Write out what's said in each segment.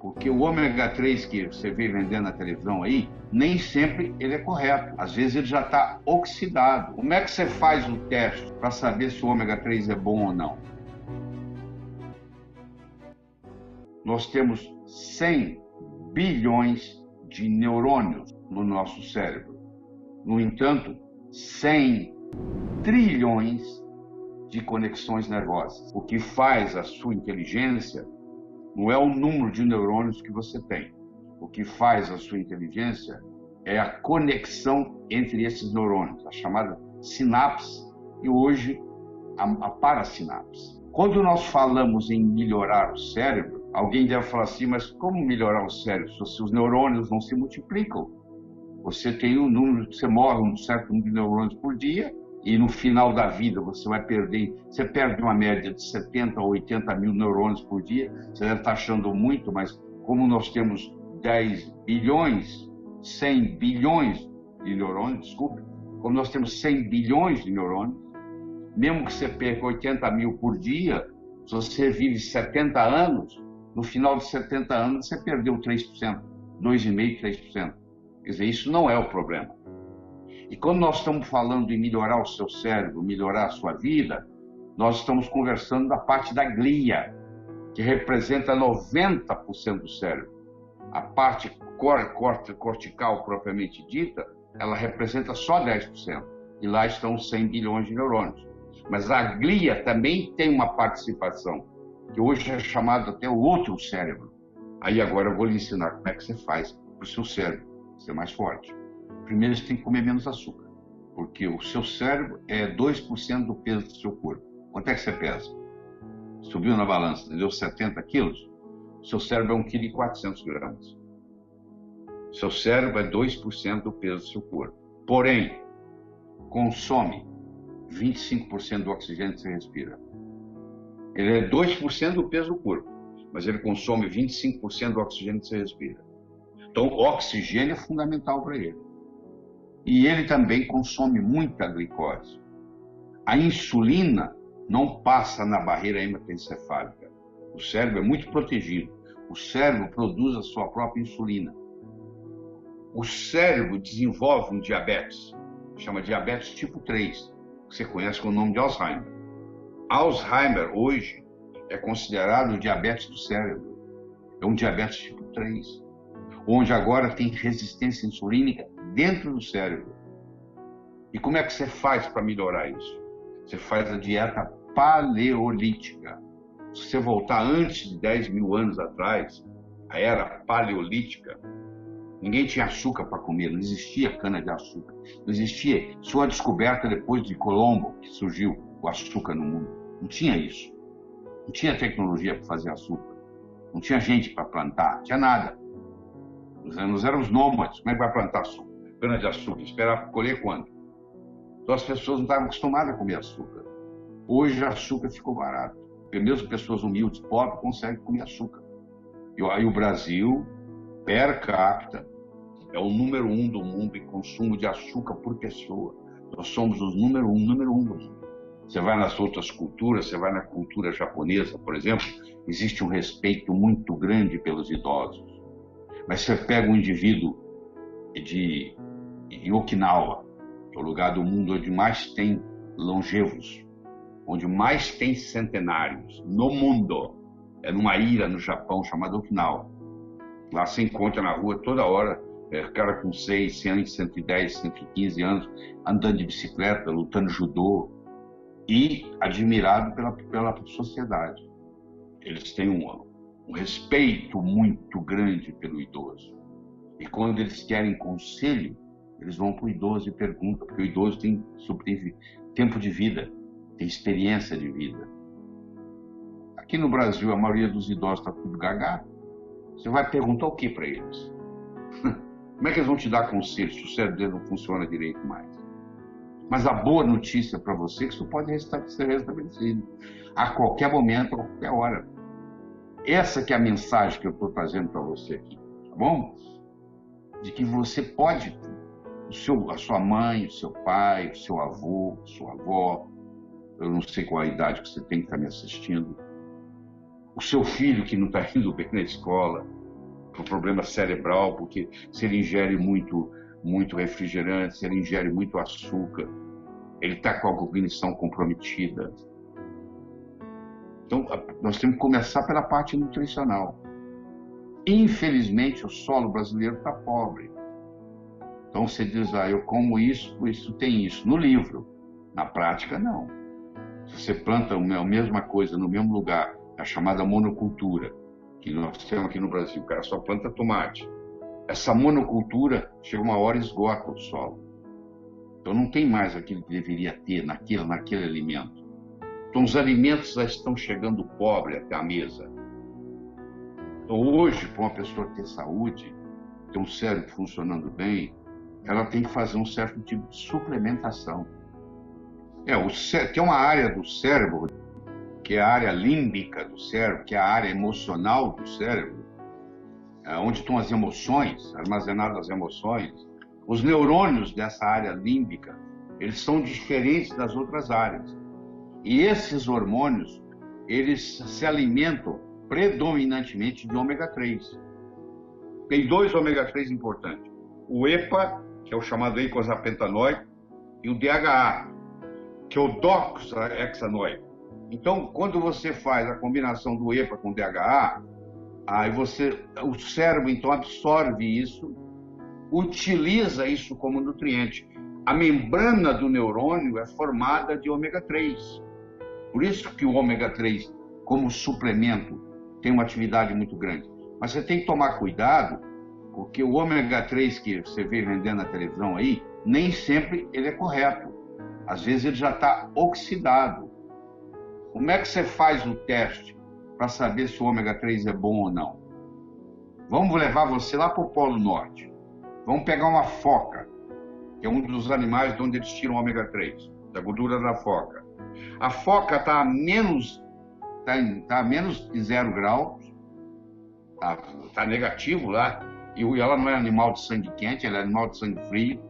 Porque o ômega 3 que você vê vendendo na televisão aí, nem sempre ele é correto. Às vezes ele já está oxidado. Como é que você faz o teste para saber se o ômega 3 é bom ou não? Nós temos 100 bilhões de neurônios no nosso cérebro. No entanto, 100 trilhões de conexões nervosas. O que faz a sua inteligência não é o número de neurônios que você tem. O que faz a sua inteligência é a conexão entre esses neurônios, a chamada sinapse e hoje a parasinapse. Quando nós falamos em melhorar o cérebro, alguém deve falar assim, mas como melhorar o cérebro se os neurônios não se multiplicam? Você tem um número, você morre um certo número de neurônios por dia e no final da vida você perde uma média de 70 ou 80 mil neurônios por dia. Você deve estar achando muito, mas como nós temos 10 bilhões, 100 bilhões de neurônios, desculpe, como nós temos 100 bilhões de neurônios, mesmo que você perca 80 mil por dia, se você vive 70 anos, no final de 70 anos você perdeu 3%, 2,5%, 3%. Quer dizer, isso não é o problema. E quando nós estamos falando em melhorar o seu cérebro, melhorar a sua vida, nós estamos conversando da parte da glia, que representa 90% do cérebro. A parte cortical propriamente dita, ela representa só 10%. E lá estão 100 bilhões de neurônios. Mas a glia também tem uma participação, que hoje é chamado até o outro cérebro. Aí agora eu vou lhe ensinar como é que você faz para o seu cérebro ser mais forte. Primeiro você tem que comer menos açúcar, porque o seu cérebro é 2% do peso do seu corpo. Quanto é que você pesa? Subiu na balança, deu 70 quilos? O seu cérebro é 1,4 kg. O seu cérebro é 2% do peso do seu corpo. Porém, consome 25% do oxigênio que você respira. Ele é 2% do peso do corpo, mas ele consome 25% do oxigênio que você respira. Então, o oxigênio é fundamental para ele. E ele também consome muita glicose. A insulina não passa na barreira hematoencefálica. O cérebro é muito protegido. O cérebro produz a sua própria insulina. O cérebro desenvolve um diabetes, chama diabetes tipo 3, que você conhece com o nome de Alzheimer. Alzheimer, hoje, é considerado o diabetes do cérebro. É um diabetes tipo 3, onde agora tem resistência insulínica dentro do cérebro. E como é que você faz para melhorar isso? Você faz a dieta paleolítica. Se você voltar antes de 10 mil anos atrás, a era paleolítica, ninguém tinha açúcar para comer, não existia cana-de-açúcar. Não existia. Só a descoberta depois de Colombo, que surgiu o açúcar no mundo. Não tinha isso. Não tinha tecnologia para fazer açúcar. Não tinha gente para plantar, não tinha nada. Nós éramos nômades. Como é que vai plantar açúcar? Cana-de-açúcar. Esperar colher quando? Então as pessoas não estavam acostumadas a comer açúcar. Hoje o açúcar ficou barato. Porque mesmo pessoas humildes, pobres, conseguem comer açúcar. E aí o Brasil, per capita, é o número 1 do mundo em consumo de açúcar por pessoa. Nós somos os número 1 do mundo. Você vai nas outras culturas, você vai na cultura japonesa, por exemplo, existe um respeito muito grande pelos idosos. Mas você pega um indivíduo em Okinawa, que é o lugar do mundo onde mais tem longevos, onde mais tem centenários no mundo, é numa ilha no Japão chamada Okinawa. Lá se encontra na rua toda hora, cara com 6, 100, 110, 115 anos, andando de bicicleta, lutando judô, e admirado pela sociedade. Eles têm um respeito muito grande pelo idoso. E quando eles querem conselho, eles vão para o idoso e perguntam, porque o idoso tem tempo de vida, tem experiência de vida. Aqui no Brasil, a maioria dos idosos está tudo gaga. Você vai perguntar o que para eles? Como é que eles vão te dar conselho se o cérebro deles não funciona direito mais? Mas a boa notícia para você é que isso pode ser restabelecido a qualquer momento, a qualquer hora. Essa que é a mensagem que eu estou trazendo para você aqui, tá bom? De que você pode, a sua mãe, o seu pai, o seu avô, a sua avó, eu não sei qual a idade que você tem que estar me assistindo, o seu filho que não está indo bem na escola, problema cerebral, porque se ele ingere muito refrigerante, se ele ingere muito açúcar, ele está com a cognição comprometida. Então, nós temos que começar pela parte nutricional. Infelizmente, o solo brasileiro está pobre. Então, você diz, eu como isso, isso tem isso. No livro. Na prática, não. Se você planta a mesma coisa no mesmo lugar, a chamada monocultura, que nós temos aqui no Brasil, o cara só planta tomate. Essa monocultura, chega uma hora e esgota o solo. Então, não tem mais aquilo que deveria ter naquele alimento. Então, os alimentos já estão chegando pobre até a mesa. Então, hoje, para uma pessoa ter saúde, ter um cérebro funcionando bem, ela tem que fazer um certo tipo de suplementação. Tem uma área do cérebro, que é a área límbica do cérebro, que é a área emocional do cérebro, onde estão as emoções, armazenadas as emoções. Os neurônios dessa área límbica, eles são diferentes das outras áreas. E esses hormônios, eles se alimentam predominantemente de ômega 3. Tem 2 ômega 3 importantes. O EPA, que é o chamado eicosapentaenoico, e o DHA, que é o doxahexaenoico. Então, quando você faz a combinação do EPA com o DHA, o cérebro então absorve isso, utiliza isso como nutriente. A membrana do neurônio é formada de ômega 3. Por isso que o ômega 3, como suplemento, tem uma atividade muito grande. Mas você tem que tomar cuidado, porque o ômega 3 que você vê vendendo na televisão aí, nem sempre ele é correto. Às vezes ele já está oxidado. Como é que você faz o teste para saber se o ômega 3 é bom ou não? Vamos levar você lá para o Polo Norte. Vamos pegar uma foca, que é um dos animais de onde eles tiram o ômega 3, da gordura da foca. A foca está a menos de 0 graus, está negativo lá, e ela não é animal de sangue quente, ela é animal de sangue frio.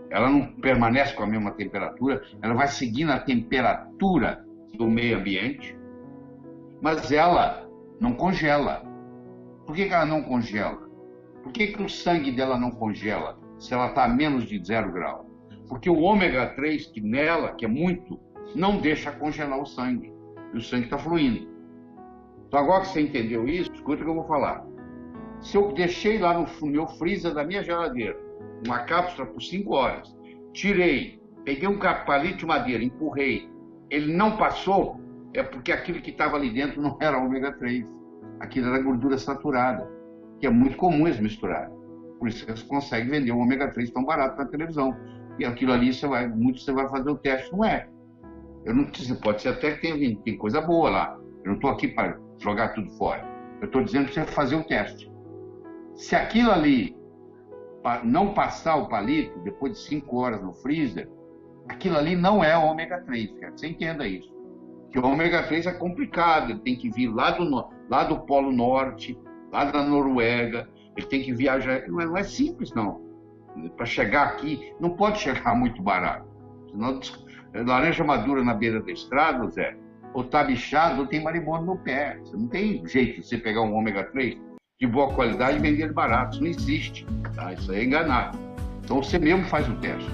Ela não permanece com a mesma temperatura, ela vai seguindo a temperatura do meio ambiente, mas ela não congela. Por que ela não congela? Por que o sangue dela não congela se ela está a menos de 0 grau? Porque o ômega 3, que nela, que é muito, não deixa congelar o sangue. E o sangue está fluindo. Então, agora que você entendeu isso, escuta o que eu vou falar. Se eu deixei lá no meu freezer da minha geladeira uma cápsula por 5 horas, tirei, peguei um palito de madeira, empurrei, ele não passou, é porque aquilo que estava ali dentro não era ômega 3. Aquilo era gordura saturada, que é muito comum eles misturarem. Por isso que eles conseguem vender o ômega 3 tão barato na televisão. E aquilo ali você vai fazer o teste, não é. Pode ser até que tem coisa boa lá. Eu não estou aqui para jogar tudo fora. Eu estou dizendo para você fazer o teste. Se aquilo ali não passar o palito, depois de 5 horas no freezer, aquilo ali não é ômega 3, quero que você entenda isso. Porque o ômega 3 é complicado, ele tem que vir lá do Polo Norte, lá da Noruega, ele tem que viajar, não é simples não. Para chegar aqui, não pode chegar muito barato. Senão, laranja madura na beira da estrada, Zé, ou tá bichado ou tem marimbondo no pé. Você não tem jeito de você pegar um ômega 3 de boa qualidade e vender ele barato. Isso não existe. Tá? Isso aí é enganado. Então você mesmo faz o teste.